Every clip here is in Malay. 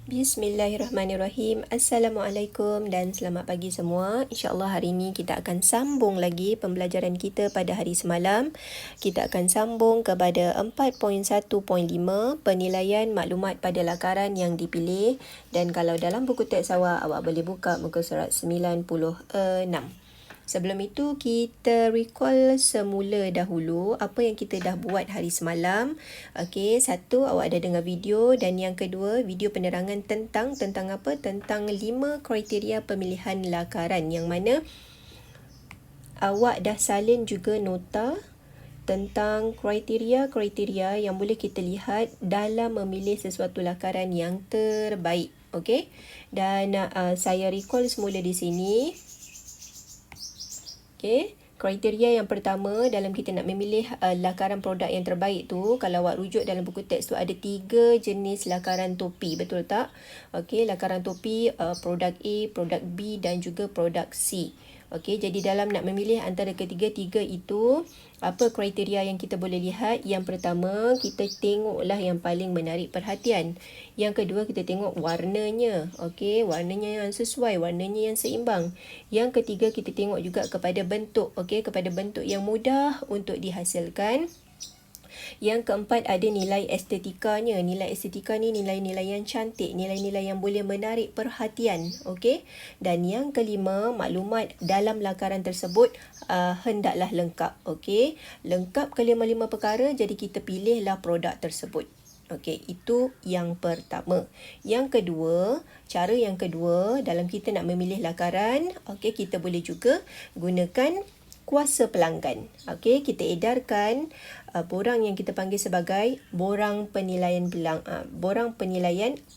Bismillahirrahmanirrahim. Assalamualaikum dan selamat pagi semua. InsyaAllah hari ini kita akan sambung lagi pembelajaran kita pada hari semalam. Kita akan sambung kepada 4.1.5 penilaian maklumat pada lakaran yang dipilih. Dan kalau dalam buku teks awak boleh buka muka surat 96. Sebelum itu, kita recall semula dahulu apa yang kita dah buat hari semalam. Okey, satu, awak ada dengar video, dan yang kedua, video penerangan tentang apa? Tentang 5 kriteria pemilihan lakaran, yang mana awak dah salin juga nota tentang kriteria-kriteria yang boleh kita lihat dalam memilih sesuatu lakaran yang terbaik. Okey, dan saya recall semula di sini. Okay. Kriteria yang pertama dalam kita nak memilih lakaran produk yang terbaik tu, kalau awak rujuk dalam buku teks tu ada 3 jenis lakaran topi, betul tak? Okey, lakaran topi produk A, produk B dan juga produk C. Okey, jadi dalam nak memilih antara ketiga-tiga itu, apa kriteria yang kita boleh lihat? Yang pertama, kita tengoklah yang paling menarik perhatian. Yang kedua, kita tengok warnanya. Okey, warnanya yang sesuai, warnanya yang seimbang. Yang ketiga, kita tengok juga kepada bentuk. Okey, kepada bentuk yang mudah untuk dihasilkan. Yang keempat, ada nilai estetikanya. Nilai estetika ni nilai-nilai yang cantik, nilai-nilai yang boleh menarik perhatian. Okey. Dan yang kelima, maklumat dalam lakaran tersebut hendaklah lengkap. Okey. Lengkap kelima-lima perkara, jadi kita pilihlah produk tersebut. Okey, itu yang pertama. Yang kedua, cara yang kedua dalam kita nak memilih lakaran, okey, kita boleh juga gunakan kuasa pelanggan. Okey, kita edarkan borang yang kita panggil sebagai borang penilaian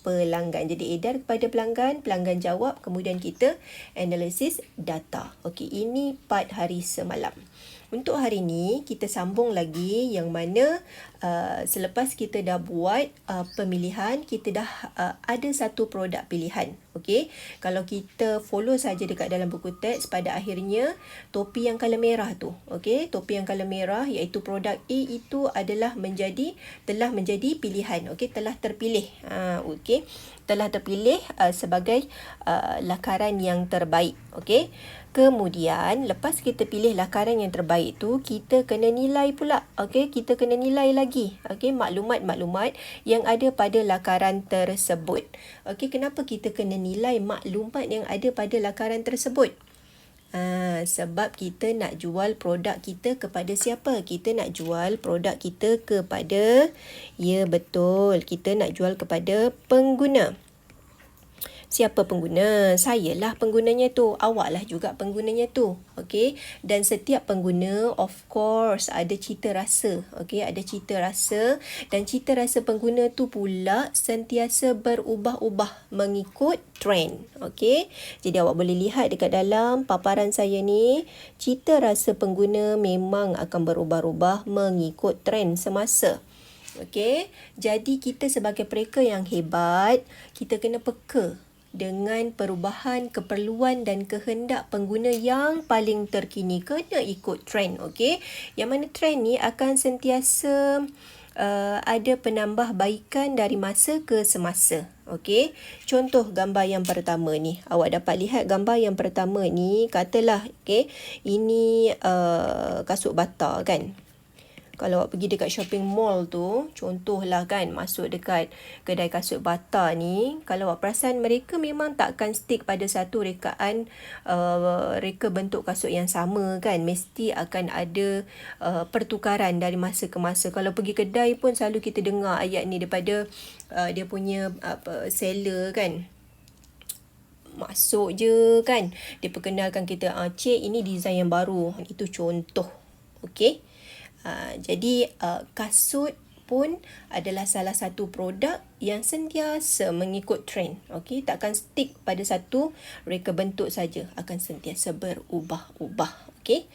pelanggan. Jadi edar kepada pelanggan, pelanggan jawab, kemudian kita analisis data. Okey, ini part hari semalam. Untuk hari ini, kita sambung lagi yang mana selepas kita dah buat pemilihan, kita dah ada satu produk pilihan. Okey, kalau kita follow saja dekat dalam buku teks, pada akhirnya topi yang color merah tu, okey, topi yang color merah iaitu produk A itu telah menjadi pilihan. Okey, telah terpilih. Okey, telah terpilih sebagai lakaran yang terbaik. Okey. Kemudian, lepas kita pilih lakaran yang terbaik tu, kita kena nilai pula. Okey, kita kena nilai lagi. Okey, maklumat-maklumat yang ada pada lakaran tersebut. Okey, kenapa kita kena nilai maklumat yang ada pada lakaran tersebut? Sebab kita nak jual produk kita kepada siapa? Kita nak jual produk kita kepada, ya betul, kita nak jual kepada pengguna. Siapa pengguna? Sayalah penggunanya tu. Awaklah juga penggunanya tu. Okey. Dan setiap pengguna, of course, ada cita rasa. Okey, ada cita rasa. Dan cita rasa pengguna tu pula sentiasa berubah-ubah mengikut trend. Okey. Jadi awak boleh lihat dekat dalam paparan saya ni, cita rasa pengguna memang akan berubah-ubah mengikut trend semasa. Okey. Jadi kita sebagai mereka yang hebat, kita kena peka dengan perubahan keperluan dan kehendak pengguna yang paling terkini. Kena ikut trend, okey. Yang mana trend ni akan sentiasa ada penambahbaikan dari masa ke semasa. Okey. Contoh gambar yang pertama ni. Awak dapat lihat gambar yang pertama ni, katalah okey, ini kasut bata kan. Kalau awak pergi dekat shopping mall tu, contohlah kan, masuk dekat kedai kasut bata ni, kalau awak perasan mereka memang takkan stick pada satu rekaan reka bentuk kasut yang sama kan. Mesti akan ada pertukaran dari masa ke masa. Kalau pergi kedai pun selalu kita dengar ayat ni daripada dia punya seller kan. Masuk je kan, dia perkenalkan kita, cik ini design yang baru. Itu contoh. Okey. Jadi kasut pun adalah salah satu produk yang sentiasa mengikut trend. Okey, takkan stick pada satu reka bentuk saja, akan sentiasa berubah-ubah. Okey.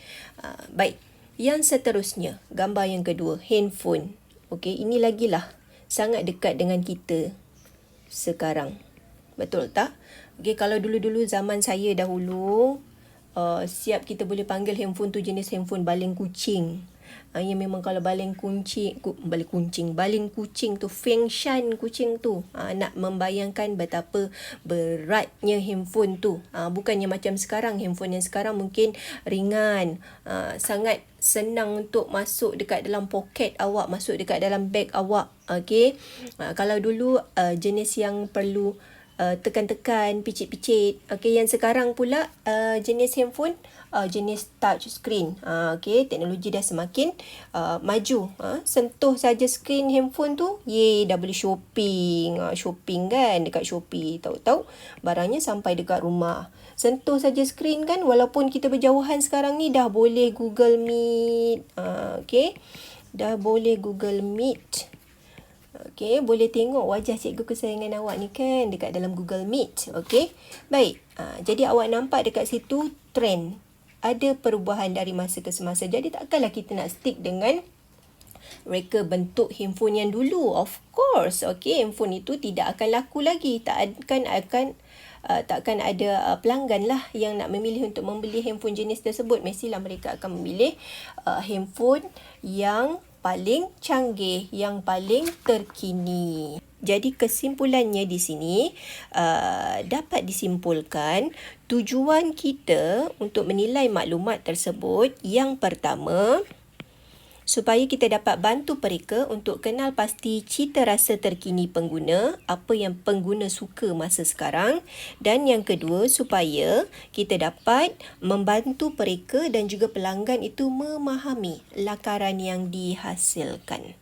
Baik. Yang seterusnya, gambar yang kedua, handphone. Okey, ini lagilah sangat dekat dengan kita sekarang. Betul tak? Okey, kalau dulu-dulu zaman saya dahulu, siap kita boleh panggil handphone tu jenis handphone baling kucing. yang memang kalau baling kucing tu, Feng Shan kucing tu, nak membayangkan betapa beratnya handphone tu. Bukannya macam sekarang, handphone yang sekarang mungkin ringan, sangat senang untuk masuk dekat dalam poket awak, masuk dekat dalam beg awak. Okay? Kalau dulu jenis yang perlu tekan-tekan, picit-picit. Okay, yang sekarang pula jenis handphone jenis touch screen. Okay, teknologi dah semakin maju. Sentuh saja skrin handphone tu, dah boleh shopping. Shopping kan dekat Shopee. Tahu-tahu barangnya sampai dekat rumah. Sentuh saja skrin kan, walaupun kita berjauhan sekarang ni dah boleh Google Meet. Okay, dah boleh Google Meet. Okey, boleh tengok wajah cikgu kesayangan awak ni kan dekat dalam Google Meet. Okey, baik. Jadi awak nampak dekat situ trend. Ada perubahan dari masa ke semasa. Jadi takkanlah kita nak stick dengan reka bentuk handphone yang dulu. Of course, okey, handphone itu tidak akan laku lagi. Takkan ada pelanggan lah yang nak memilih untuk membeli handphone jenis tersebut. Mestilah mereka akan memilih handphone yang paling canggih, yang paling terkini. Jadi kesimpulannya di sini dapat disimpulkan tujuan kita untuk menilai maklumat tersebut, yang pertama, supaya kita dapat bantu mereka untuk kenal pasti cita rasa terkini pengguna, apa yang pengguna suka masa sekarang. Dan yang kedua, supaya kita dapat membantu mereka dan juga pelanggan itu memahami lakaran yang dihasilkan.